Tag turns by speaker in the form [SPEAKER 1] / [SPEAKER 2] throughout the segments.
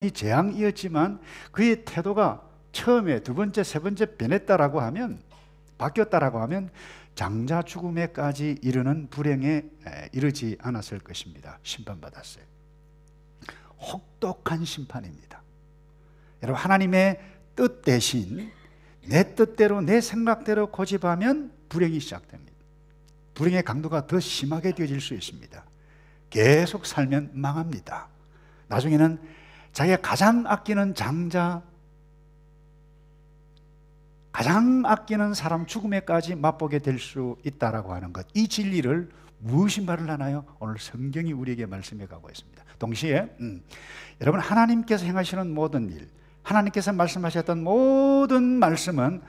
[SPEAKER 1] 재앙이었지만 그의 태도가 처음에 두 번째, 세 번째 변했다라고 하면, 바뀌었다라고 하면 장자 죽음에까지 이르는 불행에 이르지 않았을 것입니다. 심판받았어요. 혹독한 심판입니다. 여러분, 하나님의 뜻 대신 내 뜻대로, 내 생각대로 고집하면 불행이 시작됩니다. 불행의 강도가 더 심하게 되어질 수 있습니다. 계속 살면 망합니다. 나중에는 자기가 가장 아끼는 장자, 가장 아끼는 사람 죽음에까지 맛보게 될 수 있다라고 하는 것, 이 진리를 무엇이 말을 하나요? 오늘 성경이 우리에게 말씀해 가고 있습니다. 동시에 여러분, 하나님께서 행하시는 모든 일, 하나님께서 말씀하셨던 모든 말씀은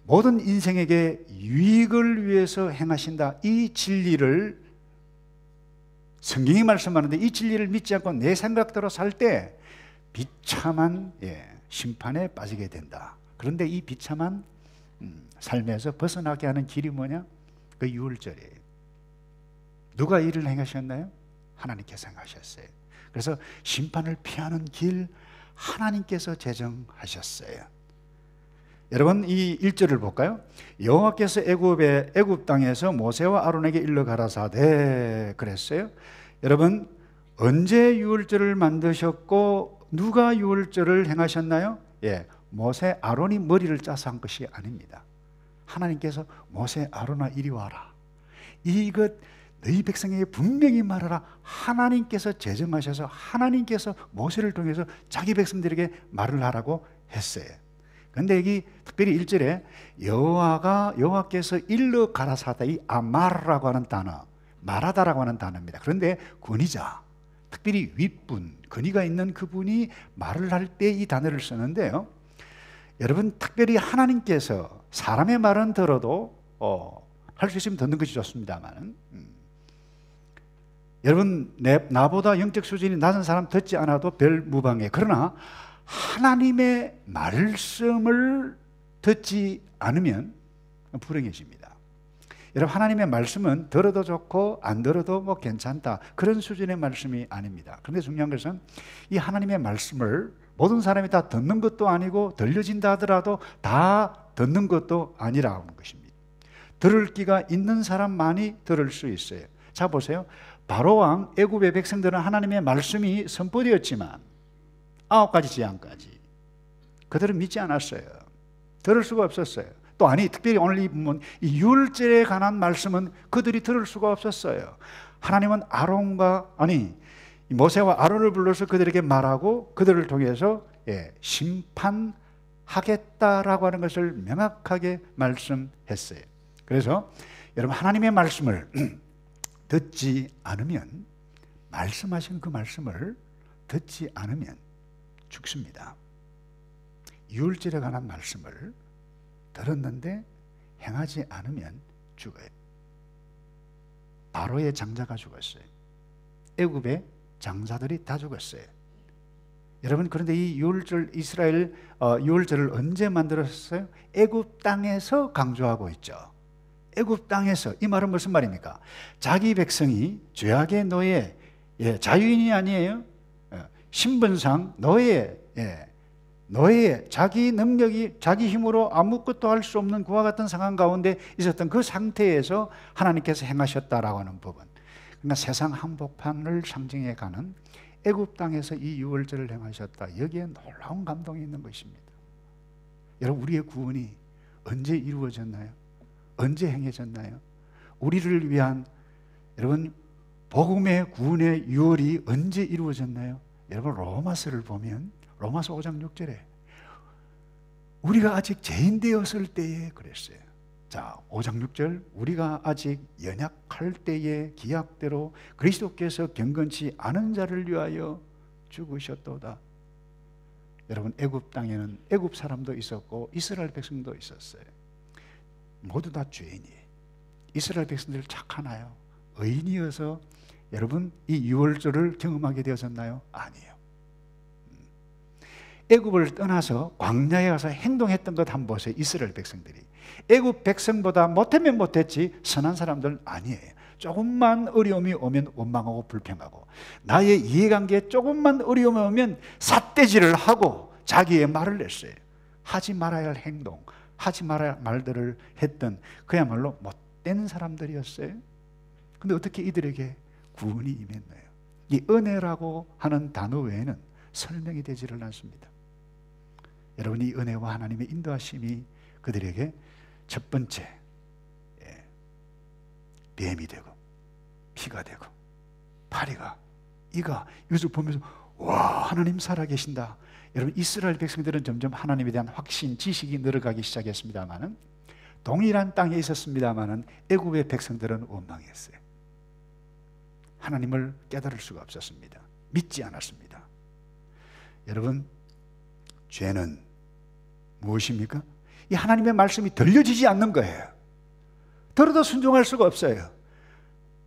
[SPEAKER 1] 모든 인생에게 유익을 위해서 행하신다, 이 진리를 성경이 말씀하는데, 이 진리를 믿지 않고 내 생각대로 살 때 비참한 심판에 빠지게 된다. 그런데 이 비참한 삶에서 벗어나게 하는 길이 뭐냐? 그 유월절이에요. 누가 일을 행하셨나요? 하나님께서 행하셨어요. 그래서 심판을 피하는 길 하나님께서 제정하셨어요. 여러분, 이 1절을 볼까요? 여호와께서 애굽 땅에서 모세와 아론에게 일러 가라사대 그랬어요. 여러분, 언제 유월절을 만드셨고 누가 유월절을 행하셨나요? 모세, 아론이 머리를 짜서 한 것이 아닙니다. 하나님께서 모세, 아론아 이리 와라, 이것 너희 백성에게 분명히 말하라. 하나님께서 제정하셔서 하나님께서 모세를 통해서 자기 백성들에게 말을 하라고 했어요. 그런데 여기 특별히 1절에 여호와께서 일러 가라사다, 이 아마르라고 하는 단어, 말하다라고 하는 단어입니다. 그런데 권위자, 특별히 윗분, 권위가 있는 그분이 말을 할 때 이 단어를 쓰는데요, 여러분, 특별히 하나님께서 사람의 말은 들어도 할 수 있으면 듣는 것이 좋습니다만, 여러분, 나보다 영적 수준이 낮은 사람 듣지 않아도 별 무방해. 그러나 하나님의 말씀을 듣지 않으면 불행해집니다. 여러분, 하나님의 말씀은 들어도 좋고 안 들어도 뭐 괜찮다, 그런 수준의 말씀이 아닙니다. 그런데 중요한 것은 이 하나님의 말씀을 모든 사람이 다 듣는 것도 아니고, 들려진다 하더라도 다 듣는 것도 아니라는 것입니다. 들을 귀가 있는 사람만이 들을 수 있어요. 자, 보세요. 바로왕 애굽의 백성들은 하나님의 말씀이 선포되었지만 9가지 재앙까지 그들은 믿지 않았어요. 들을 수가 없었어요. 또 특별히 오늘 이 부분, 이 유월절에 관한 말씀은 그들이 들을 수가 없었어요. 하나님은 모세와 아론을 불러서 그들에게 말하고 그들을 통해서 심판하겠다라고 하는 것을 명확하게 말씀했어요. 그래서 여러분, 하나님의 말씀을 듣지 않으면, 말씀하신 그 말씀을 듣지 않으면 죽습니다. 유월절에 관한 말씀을 들었는데 행하지 않으면 죽어요. 바로의 장자가 죽었어요. 애굽의 장자들이 다 죽었어요. 여러분, 그런데 이 유월절, 이스라엘 유월절을 언제 만들었어요? 애굽 땅에서 강조하고 있죠. 애굽 땅에서. 이 말은 무슨 말입니까? 자기 백성이 죄악의 노예, 자유인이 아니에요. 신분상 노예, 자기 능력이, 자기 힘으로 아무것도 할 수 없는 그와 같은 상황 가운데 있었던 그 상태에서 하나님께서 행하셨다라고 하는 부분. 그러나 세상 한복판을 상징해 가는 애굽 땅에서 이 유월절을 행하셨다, 여기에 놀라운 감동이 있는 것입니다. 여러분, 우리의 구원이 언제 이루어졌나요? 언제 행해졌나요? 우리를 위한, 여러분, 복음의 구원의 유월이 언제 이루어졌나요? 여러분, 로마서를 보면 로마서 5장 6절에 우리가 아직 죄인 되었을 때에 그랬어요. 자, 5장 6절, 우리가 아직 연약할 때에 기약대로 그리스도께서 경건치 않은 자를 위하여 죽으셨도다. 여러분, 애굽 땅에는 애굽 사람도 있었고 이스라엘 백성도 있었어요. 모두 다 죄인이에요. 이스라엘 백성들 착하나요? 의인이어서 여러분 이 유월절을 경험하게 되었나요? 아니에요. 애굽을 떠나서 광야에 가서 행동했던 것 한번 보세요. 이스라엘 백성들이 애굽 백성보다 못하면 못했지 선한 사람들 아니에요. 조금만 어려움이 오면 원망하고 불평하고, 나의 이해관계에 조금만 어려움이 오면 삿대질을 하고 자기의 말을 냈어요. 하지 말아야 할 행동, 하지 말아야 할 말들을 했던 그야말로 못된 사람들이었어요. 근데 어떻게 이들에게 구원이 임했나요? 이 은혜라고 하는 단어 외에는 설명이 되지를 않습니다. 여러분, 이 은혜와 하나님의 인도하심이 그들에게 첫 번째 뱀이 되고 피가 되고 파리가 이가 이것을 보면서 와, 하나님 살아계신다. 여러분, 이스라엘 백성들은 점점 하나님에 대한 확신, 지식이 늘어가기 시작했습니다만은, 동일한 땅에 있었습니다만은 애굽의 백성들은 원망했어요. 하나님을 깨달을 수가 없었습니다. 믿지 않았습니다. 여러분, 죄는 무엇입니까? 이 하나님의 말씀이 들려지지 않는 거예요. 들어도 순종할 수가 없어요.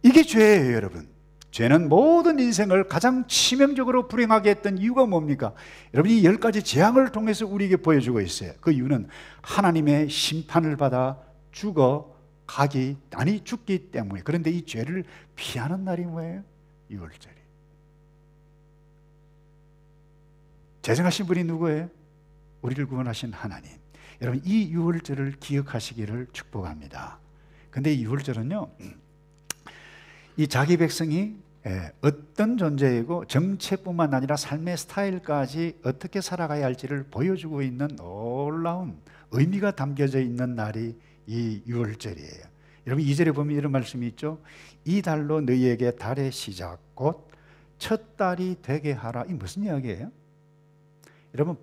[SPEAKER 1] 이게 죄예요, 여러분. 죄는 모든 인생을 가장 치명적으로 불행하게 했던 이유가 뭡니까? 여러분, 이 10가지 재앙을 통해서 우리에게 보여주고 있어요. 그 이유는 하나님의 심판을 받아 죽기 때문에. 그런데 이 죄를 피하는 날이 뭐예요? 6월절이. 제정하신 분이 누구예요? 우리를 구원하신 하나님. 여러분, 이 6월절을 기억하시기를 축복합니다. 근데 이 6월절은요, 이 자기 백성이 어떤 존재이고 정체뿐만 아니라 삶의 스타일까지 어떻게 살아가야 할지를 보여주고 있는 놀라운 의미가 담겨져 있는 날이 이 6월절이에요. 여러분, 2절에 보면 이런 말씀이 있죠. 이 달로 너희에게 달의 시작 곧 첫 달이 되게 하라. 이 무슨 이야기예요? 여러분,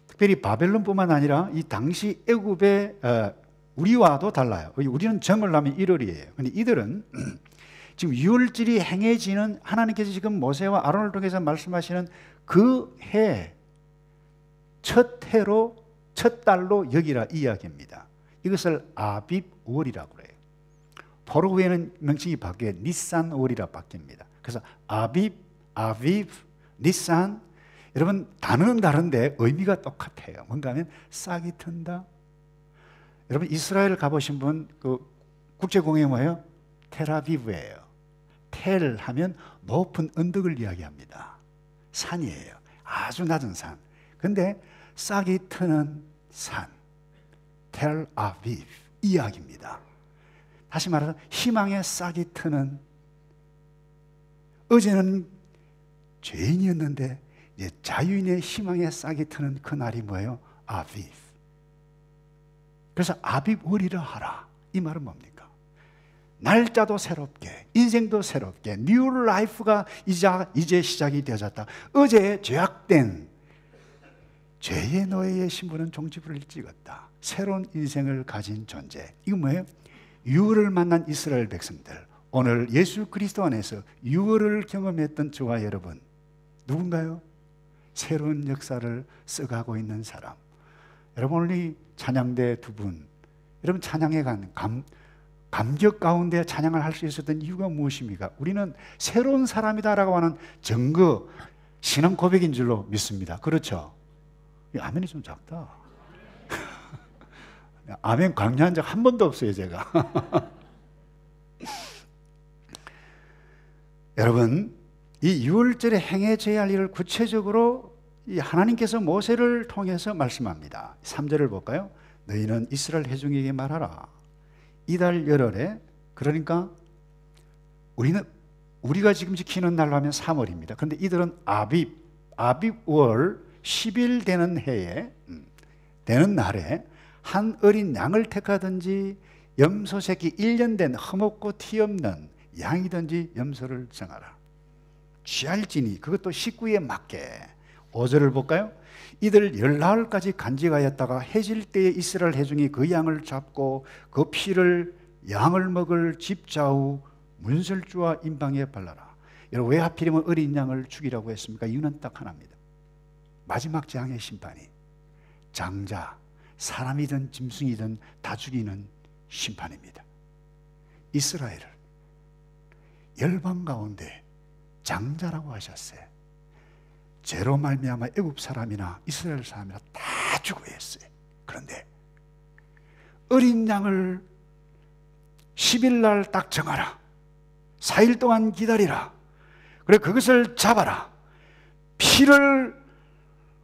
[SPEAKER 1] 특별히 바벨론뿐만 아니라 이 당시 애굽의 우리와도 달라요. 우리는 정을 하면 1월이에요. 근데 이들은 지금 6월절이 행해지는, 하나님께서 지금 모세와 아론을 통해서 말씀하시는 그 해, 첫 해로, 첫 달로 여기라 이야기입니다. 이것을 아빕월이라고 그래요. 포로 후에는 명칭이 바뀌어 니산월이라 바뀝니다. 그래서 아빕, 니산. 여러분, 단어는 다른데 의미가 똑같아요. 뭔가 하면 싹이 튼다. 여러분, 이스라엘 가보신 분, 그 국제공항이 뭐예요? 텔아비브예요. 텔 하면 높은 언덕을 이야기합니다. 산이에요. 아주 낮은 산. 근데 싹이 트는 산, 텔아비브 이야기입니다. 다시 말해서 희망의 싹이 트는, 어제는 죄인이었는데 이제 자유인의 희망의 싹이 트는 그 날이 뭐예요? 아비브. 그래서 아빕월이라 하라. 이 말은 뭡니까? 날짜도 새롭게, 인생도 새롭게, 뉴 라이프가 이제 시작이 되어졌다. 어제 죄악된 죄의 노예의 신분은 종지부를 찍었다. 새로운 인생을 가진 존재. 이거 뭐예요? 6월을 만난 이스라엘 백성들, 오늘 예수 그리스도 안에서 6월을 경험했던 저와 여러분, 누군가요? 새로운 역사를 써가고 있는 사람. 여러분, 오늘 이 찬양대 두 분, 여러분 찬양에 간 감격 가운데 찬양을 할 수 있었던 이유가 무엇입니까? 우리는 새로운 사람이다라고 하는 증거, 신앙 고백인 줄로 믿습니다. 그렇죠? 아멘이 좀 작다. 아멘 강요한 적 한 번도 없어요, 제가. 여러분, 이 6월절에 행해져야 할 일을 구체적으로 이 하나님께서 모세를 통해서 말씀합니다. 3절을 볼까요? 너희는 이스라엘 회중에게 말하라. 이달 열흘에, 그러니까 우리가 지금 지키는 날로 하면 3월입니다. 그런데 이들은 아빕월 10일 되는 해에, 되는 날에 한 어린 양을 택하든지 염소 새끼 1년 된 흠없고 티 없는 양이든지 염소를 정하라. 취할지니 그것도 식구에 맞게. 5절을 볼까요? 이들 열나흘까지 간직하였다가 해질 때에 이스라엘 회중이 그 양을 잡고 그 피를 양을 먹을 집 좌우 문설주와 임방에 발라라. 여러분, 왜 하필이면 어린 양을 죽이라고 했습니까? 이유는 딱 하나입니다. 마지막 재앙의 심판이 장자, 사람이든 짐승이든 다 죽이는 심판입니다. 이스라엘을 열방 가운데 장자라고 하셨어요. 죄로 말미암아 애굽 사람이나 이스라엘 사람이나 다 죽어야 했어요. 그런데 어린 양을 10일 날 딱 정하라. 4일 동안 기다리라. 그래 그것을 잡아라. 피를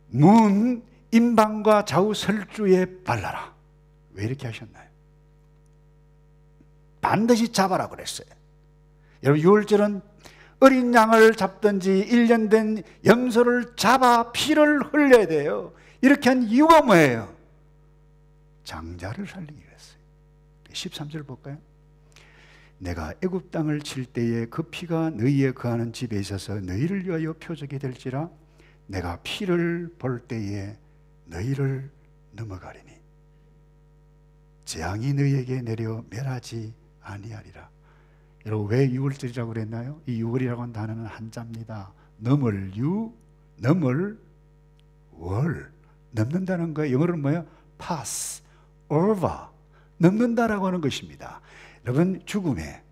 [SPEAKER 1] 문 임방과 좌우 설주에 발라라. 왜 이렇게 하셨나요? 반드시 잡아라 그랬어요. 여러분 유월절은 어린 양을 잡든지 1년 된 염소를 잡아 피를 흘려야 돼요. 이렇게 한 이유가 뭐예요? 장자를 살리기 위해서요. 13절 볼까요? 내가 애굽 땅을 칠 때에 그 피가 너희의 거하는 집에 있어서 너희를 위하여 표적이 될지라. 내가 피를 볼 때에 너희를 넘어가리니 재앙이 너희에게 내려 멸하지 아니하리라. 여러분 왜 유월절이라고 그랬나요? 이 유월이라고 하는 단어는 한자입니다. 넘을 유, 넘을 월. 넘는다는 거예요. 영어로는 뭐예요? pass, over. 넘는다라고 하는 것입니다. 여러분 죽음에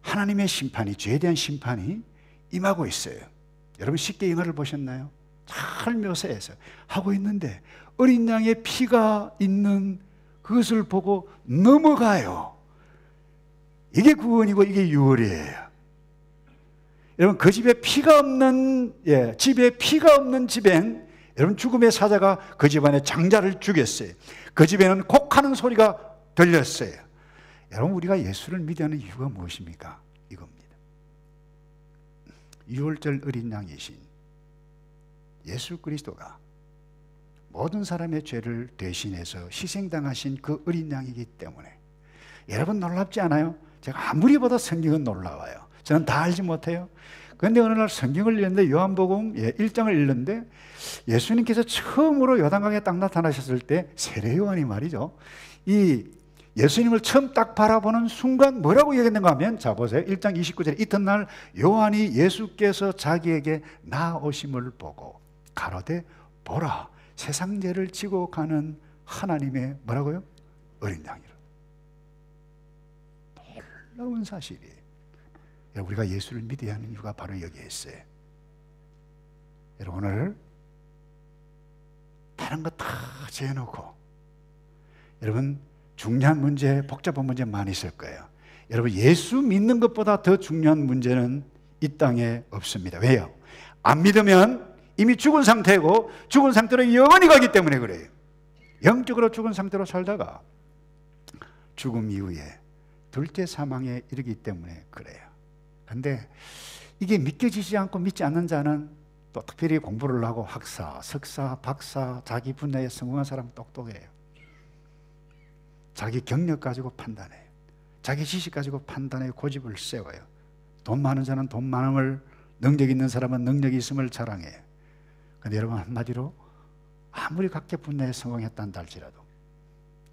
[SPEAKER 1] 하나님의 심판이, 죄에 대한 심판이 임하고 있어요. 여러분 쉽게 영화를 보셨나요? 잘 묘사해서 하고 있는데 어린 양의 피가 있는 그것을 보고 넘어가요. 이게 구원이고 이게 유월이에요. 여러분 그 집에 피가 없는 집에 피가 없는 집엔 여러분 죽음의 사자가 그 집안의 장자를 죽였어요. 그 집에는 곡하는 소리가 들렸어요. 여러분 우리가 예수를 믿어야 하는 이유가 무엇입니까? 이겁니다. 유월절 어린 양이신 예수 그리스도가 모든 사람의 죄를 대신해서 희생당하신 그 어린 양이기 때문에 여러분 놀랍지 않아요? 제가 아무리 봐도 성경은 놀라워요. 저는 다 알지 못해요. 그런데 어느 날 성경을 읽는데 요한복음 1장을 읽는데 예수님께서 처음으로 요단강에 딱 나타나셨을 때 세례 요한이 말이죠. 이 예수님을 처음 딱 바라보는 순간 뭐라고 얘기했는가 하면 자 보세요. 1장 29절에 이튿날 요한이 예수께서 자기에게 나오심을 보고 가로되 보라 세상 죄를 지고 가는 하나님의 뭐라고요? 어린 양이라. 놀라운 사실이에요. 우리가 예수를 믿어야 하는 이유가 바로 여기에 있어요. 여러분 오늘 다른 거 다 재놓고 여러분 중요한 문제, 복잡한 문제 많이 있을 거예요. 여러분 예수 믿는 것보다 더 중요한 문제는 이 땅에 없습니다. 왜요? 안 믿으면 이미 죽은 상태고 죽은 상태로 영원히 가기 때문에 그래요. 영적으로 죽은 상태로 살다가 죽음 이후에 둘째 사망에 이르기 때문에 그래요. 그런데 이게 믿겨지지 않고 믿지 않는 자는 또 특별히 공부를 하고 학사, 석사, 박사, 자기 분야에 성공한 사람 똑똑해요. 자기 경력 가지고 판단해요. 자기 지식 가지고 판단해요. 고집을 세워요. 돈 많은 자는 돈 많음을, 능력 있는 사람은 능력이 있음을 자랑해요. 그런데 여러분 한마디로 아무리 각계 분야에 성공했단다 할지라도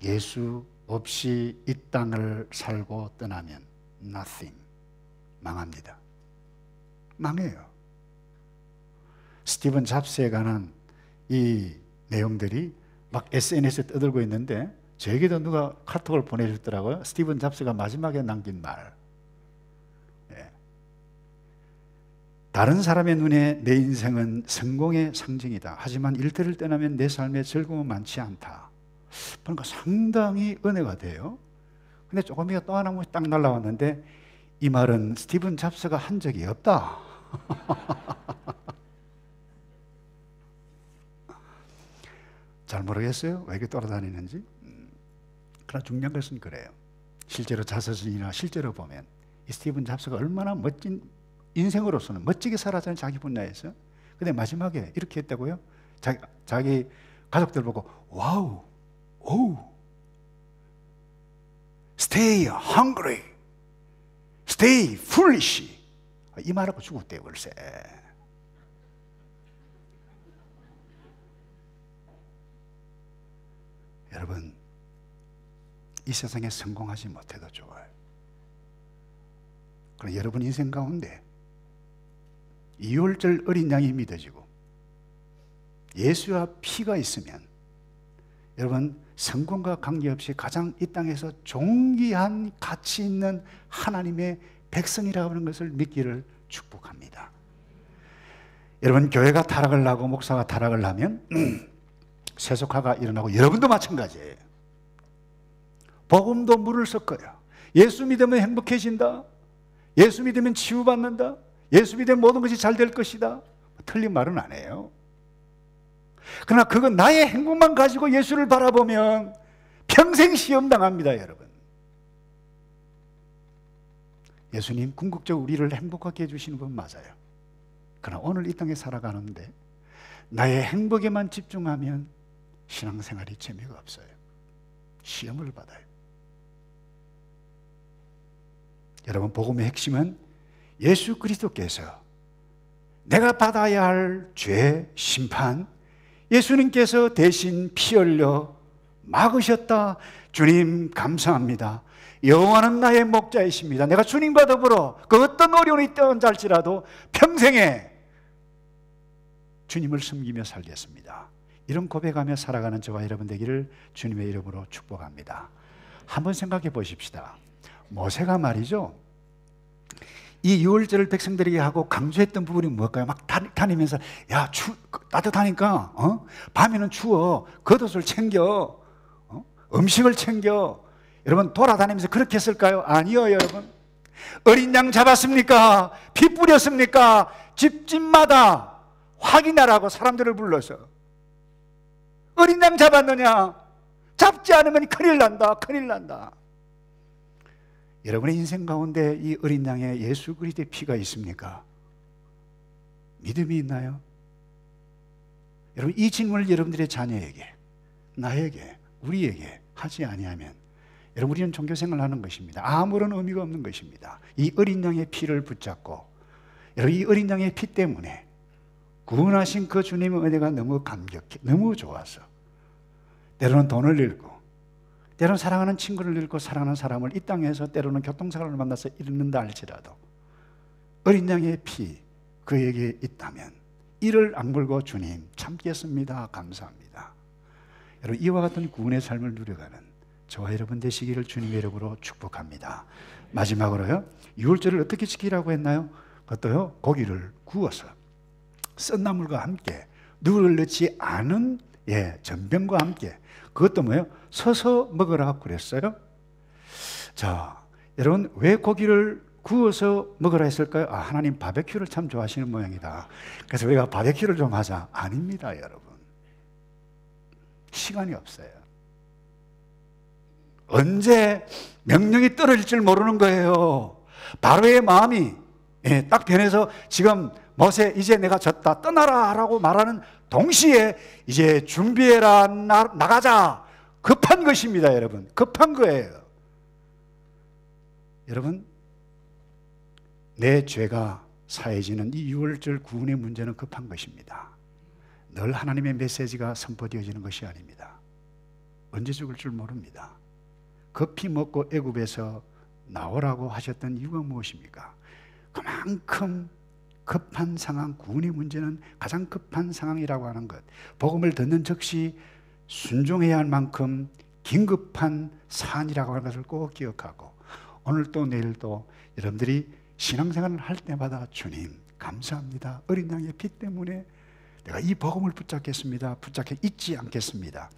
[SPEAKER 1] 예수 없이 이 땅을 살고 떠나면 nothing, 망합니다. 망해요. 스티븐 잡스에 관한 이 내용들이 막 SNS에 떠들고 있는데 저에게도 누가 카톡을 보내줬더라고요. 스티븐 잡스가 마지막에 남긴 말. 다른 사람의 눈에 내 인생은 성공의 상징이다. 하지만 일터를 떠나면 내 삶에 즐거움은 많지 않다. 그러니까 상당히 은혜가 돼요. 근데 조금이가 또 하나 딱 날라왔는데 이 말은 스티븐 잡스가 한 적이 없다. 잘 모르겠어요. 왜 이렇게 돌아다니는지. 그러나 중요한 것은 그래요. 실제로 자서전이나 실제로 보면 이 스티븐 잡스가 얼마나 멋진 인생으로서는 멋지게 살았잖아요. 자기 분야에서. 근데 마지막에 이렇게 했다고요. 자기 가족들 보고 와우, 오우, stay hungry, stay foolish 이 말하고 죽었대요. 글쎄. 여러분 이 세상에 성공하지 못해도 좋아요. 그럼 여러분 인생 가운데 이월절 어린 양이 믿어지고 예수와 피가 있으면 여러분 성공과 관계없이 가장 이 땅에서 존귀한 가치 있는 하나님의 백성이라고 하는 것을 믿기를 축복합니다. 여러분 교회가 타락을 하고 목사가 타락을 하면 세속화가 일어나고 여러분도 마찬가지예요. 복음도 물을 섞어요. 예수 믿으면 행복해진다. 예수 믿으면 치유받는다, 예수 믿으면 모든 것이 잘 될 것이다, 틀린 말은 안 해요. 그러나 그건 나의 행복만 가지고 예수를 바라보면 평생 시험 당합니다, 여러분. 예수님 궁극적으로 우리를 행복하게 해주시는 분 맞아요. 그러나 오늘 이 땅에 살아가는데 나의 행복에만 집중하면 신앙생활이 재미가 없어요. 시험을 받아요. 여러분, 복음의 핵심은 예수 그리스도께서 내가 받아야 할 죄, 심판, 예수님께서 대신 피 흘려 막으셨다. 주님 감사합니다. 여호와는 나의 목자이십니다. 내가 주님과 더불어 그 어떤 어려움이 있던 할지라도 평생에 주님을 섬기며 살겠습니다. 이런 고백하며 살아가는 저와 여러분 되기를 주님의 이름으로 축복합니다. 한번 생각해 보십시다. 모세가 말이죠, 이 유월절을 백성들에게 하고 강조했던 부분이 뭘까요? 막 다니면서 야, 따뜻하니까 밤에는 추워, 겉옷을 챙겨, 음식을 챙겨. 여러분, 돌아다니면서 그렇게 했을까요? 아니요, 여러분. 어린 양 잡았습니까? 피 뿌렸습니까? 집집마다 확인하라고 사람들을 불러서 어린 양 잡았느냐? 잡지 않으면 큰일 난다, 큰일 난다. 여러분의 인생 가운데 이 어린 양의 예수 그리스도의 피가 있습니까? 믿음이 있나요? 여러분, 이 질문을 여러분들의 자녀에게, 나에게, 우리에게 하지 아니하면 여러분, 우리는 종교생활을 하는 것입니다. 아무런 의미가 없는 것입니다. 이 어린 양의 피를 붙잡고, 여러분, 이 어린 양의 피 때문에 구원하신 그 주님의 은혜가 너무 감격해, 너무 좋아서 때로는 돈을 잃고, 때로는 사랑하는 친구를 잃고, 사랑하는 사람을 이 땅에서 때로는 교통사고를 만나서 잃는다 할지라도 어린 양의 피 그에게 있다면 이를 악물고 주님 참겠습니다, 감사합니다. 여러분, 이와 같은 구원의 삶을 누려가는 저와 여러분 되시기를 주님의 이름으로 축복합니다. 마지막으로요, 유월절을 어떻게 지키라고 했나요? 그것도요, 고기를 구워서 썬나물과 함께, 누를 넣지 않은 전병과 함께, 그것도 뭐예요? 서서 먹으라고 그랬어요. 자, 여러분, 왜 고기를 구워서 먹으라 했을까요? 하나님 바베큐를 참 좋아하시는 모양이다. 그래서 우리가 바베큐를 좀 하자. 아닙니다, 여러분. 시간이 없어요. 언제 명령이 떨어질 줄 모르는 거예요. 바로의 마음이 딱 변해서 지금 모세 이제 내가 졌다 떠나라 라고 말하는 동시에 이제 준비해라, 나가자. 급한 것입니다, 여러분. 급한 거예요. 여러분, 내 죄가 사해지는 이 유월절 구원의 문제는 급한 것입니다. 늘 하나님의 메시지가 선포되어지는 것이 아닙니다. 언제 죽을 줄 모릅니다. 급히 먹고 애굽에서 나오라고 하셨던 이유가 무엇입니까? 그만큼 급한 상황, 구원의 문제는 가장 급한 상황이라고 하는 것, 복음을 듣는 즉시 순종해야 할 만큼 긴급한 사안이라고 하는 것을 꼭 기억하고, 오늘도 내일도 여러분들이 신앙생활을 할 때마다 주님 감사합니다, 어린 양의 피 때문에 내가 이 복음을 붙잡겠습니다, 붙잡혀 잊지 않겠습니다,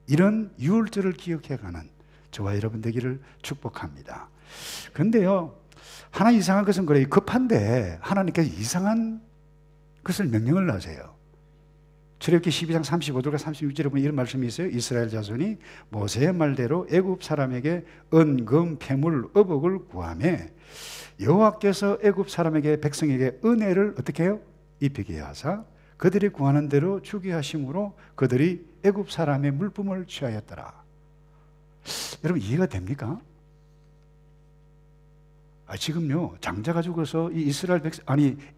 [SPEAKER 1] 이런 유월절을 기억해가는 저와 여러분 되기를 축복합니다. 그런데요, 하나 이상한 것은 그래요. 급한데 하나님께서 이상한 것을 명령을 하세요. 출애굽기 12장 35절과 36절에 보면 이런 말씀이 있어요. 이스라엘 자손이 모세의 말대로 애굽 사람에게 은금, 폐물, 어복을 구하매 여호와께서 애굽 사람에게 백성에게 은혜를 어떻게 해요? 입히게 하사 그들이 구하는 대로 주게 하심으로 그들이 애굽 사람의 물품을 취하였더라. 여러분, 이해가 됩니까? 지금요, 장자가 죽어서 이 이스라엘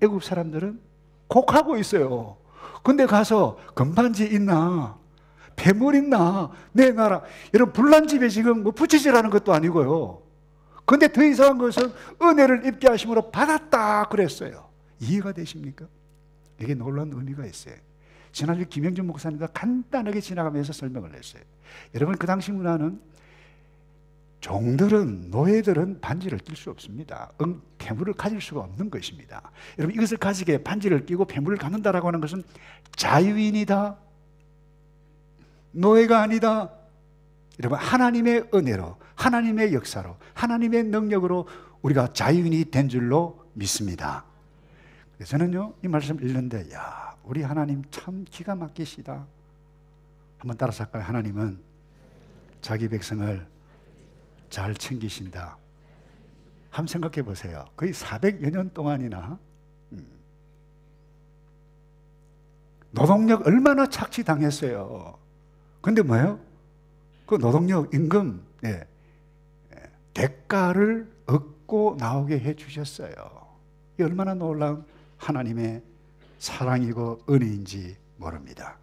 [SPEAKER 1] 애굽 사람들은 곡하고 있어요. 근데 가서 금반지 있나, 폐물 있나, 내 나라. 여러분, 불난집에 지금 뭐 부채질하는 것도 아니고요. 근데 더 이상한 것은 은혜를 입게 하심으로 받았다 그랬어요. 이해가 되십니까? 이게 놀라운 의미가 있어요. 지난주 김영준 목사님과 간단하게 지나가면서 설명을 했어요. 여러분, 그 당시 문화는 종들은, 노예들은 반지를 낄 수 없습니다. 폐물을 가질 수가 없는 것입니다. 여러분, 이것을 가지게 반지를 끼고 폐물을 갖는다라고 하는 것은 자유인이다, 노예가 아니다. 여러분, 하나님의 은혜로, 하나님의 역사로, 하나님의 능력으로 우리가 자유인이 된 줄로 믿습니다. 그래서 저는요, 이 말씀 읽는데, 야, 우리 하나님 참 기가 막히시다. 한번 따라서 할까요? 하나님은 자기 백성을 잘 챙기신다. 한번 생각해 보세요. 거의 400여 년 동안이나 노동력 얼마나 착취당했어요. 근데 뭐예요? 그 노동력, 임금, 대가를 얻고 나오게 해주셨어요. 이 얼마나 놀라운 하나님의 사랑이고 은혜인지 모릅니다.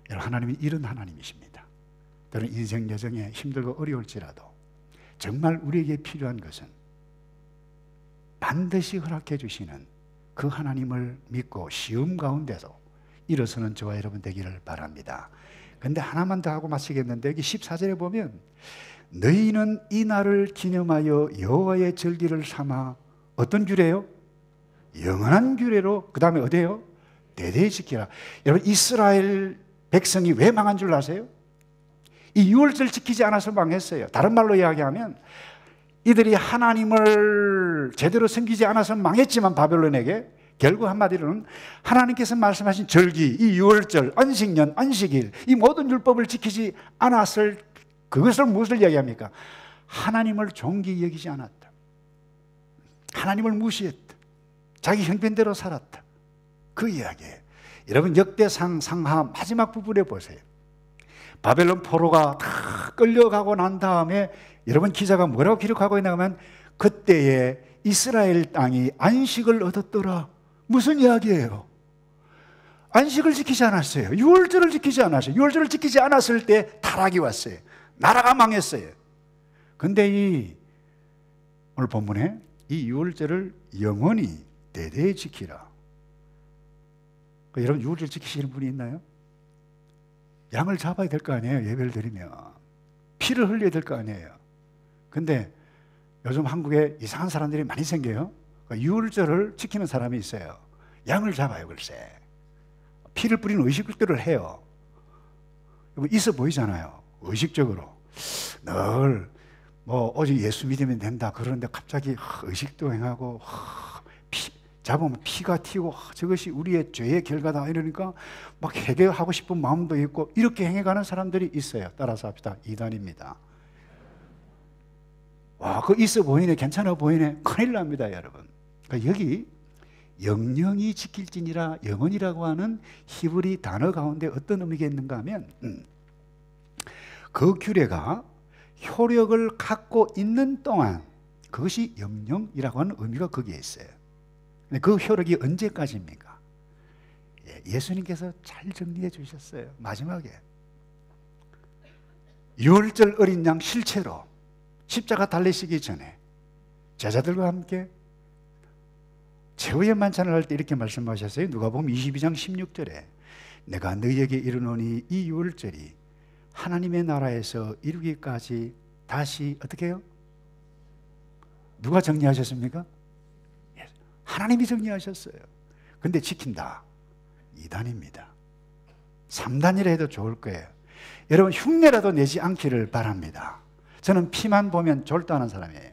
[SPEAKER 1] 하나님이 이런 하나님이십니다. 때로는 인생 여정에 힘들고 어려울지라도 정말 우리에게 필요한 것은 반드시 허락해 주시는 그 하나님을 믿고 시험 가운데서 일어서는 저와 여러분 되기를 바랍니다. 근데 하나만 더 하고 마치겠는데, 여기 14절에 보면 너희는 이 날을 기념하여 여호와의 절기를 삼아 어떤 규례요? 영원한 규례로, 그 다음에 어디에요? 대대히 지키라. 여러분, 이스라엘 백성이 왜 망한 줄 아세요? 이 유월절 지키지 않아서 망했어요. 다른 말로 이야기하면 이들이 하나님을 제대로 섬기지 않아서 망했지만 바벨론에게 결국 한마디로는 하나님께서 말씀하신 절기, 이 유월절, 안식년, 안식일, 이 모든 율법을 지키지 않았을, 그것을 무엇을 이야기합니까? 하나님을 존귀 여기지 않았다. 하나님을 무시했다. 자기 형편대로 살았다. 그 이야기예요. 여러분, 역대상 상하 마지막 부분에 보세요. 바벨론 포로가 다 끌려가고 난 다음에 여러분, 기자가 뭐라고 기록하고 있나 하면 그때에 이스라엘 땅이 안식을 얻었더라. 무슨 이야기예요? 안식을 지키지 않았어요. 유월절을 지키지 않았어요. 유월절을 지키지 않았을 때 타락이 왔어요. 나라가 망했어요. 근데 오늘 본문에 이 유월절을 영원히 대대히 지키라. 여러분, 유월절 지키시는 분이 있나요? 양을 잡아야 될 거 아니에요. 예배를 드리면 피를 흘려야 될 거 아니에요. 근데 요즘 한국에 이상한 사람들이 많이 생겨요. 유월절을 지키는 사람이 있어요. 양을 잡아요. 글쎄 피를 뿌리는 의식들을 해요. 있어 보이잖아요. 의식적으로 늘 뭐 오직 예수 믿으면 된다 그러는데 갑자기 의식도 행하고 잡으면 피가 튀고 저것이 우리의 죄의 결과다 이러니까 막 해결하고 싶은 마음도 있고 이렇게 행해가는 사람들이 있어요. 따라서 합시다. 이단입니다. 와, 그거 있어 보이네, 괜찮아 보이네. 큰일 납니다, 여러분. 그러니까 여기 영영이 지킬지니라, 영원이라고 하는 히브리 단어 가운데 어떤 의미가 있는가 하면 그 규례가 효력을 갖고 있는 동안 그것이 영영이라고 하는 의미가 거기에 있어요. 그 효력이 언제까지입니까? 예수님께서 잘 정리해 주셨어요. 마지막에 유월절 어린 양 실체로 십자가 달리시기 전에 제자들과 함께 최후의 만찬을 할 때 이렇게 말씀하셨어요. 누가복음 22장 16절에 내가 너희에게 이르노니 이 유월절이 하나님의 나라에서 이루기까지 다시 어떻게 해요? 누가 정리하셨습니까? 하나님이 정리하셨어요. 근데 지킨다. 2단입니다. 3단이라 해도 좋을 거예요. 여러분, 흉내라도 내지 않기를 바랍니다. 저는 피만 보면 졸도하는 사람이에요.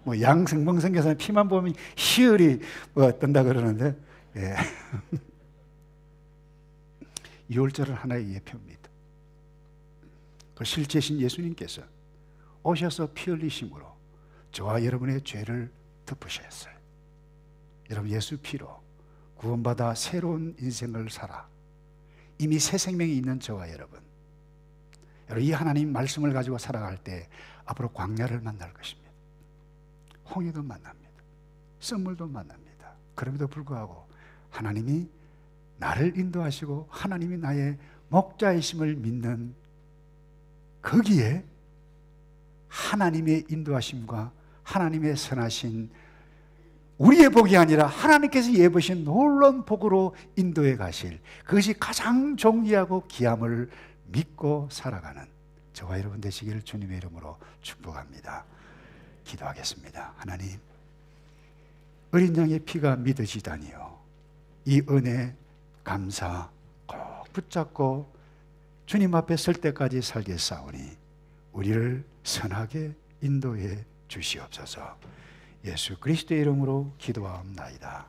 [SPEAKER 1] 뭐 양승봉성께서는 피만 보면 희열이 뜬다 그러는데, 예. 유월절은 하나의 예표입니다. 그 실제신 예수님께서 오셔서 피 흘리심으로 저와 여러분의 죄를 덮으셨어요. 여러분, 예수 피로 구원받아 새로운 인생을 살아 이미 새 생명이 있는 저와 여러분, 이 하나님 말씀을 가지고 살아갈 때 앞으로 광야를 만날 것입니다. 홍해도 만납니다. 썰물도 만납니다. 그럼에도 불구하고 하나님이 나를 인도하시고 하나님이 나의 목자이심을 믿는 거기에 하나님의 인도하심과 하나님의 선하신 우리의 복이 아니라 하나님께서 예보신 놀라운 복으로 인도해 가실, 그것이 가장 존귀하고 귀함을 믿고 살아가는 저와 여러분 되시기를 주님의 이름으로 축복합니다. 기도하겠습니다. 하나님, 어린 양의 피가 믿어지다니요, 이 은혜 감사 꼭 붙잡고 주님 앞에 설 때까지 살겠사오니 우리를 선하게 인도해 주시옵소서. 예수 그리스도의 이름으로 기도하옵나이다.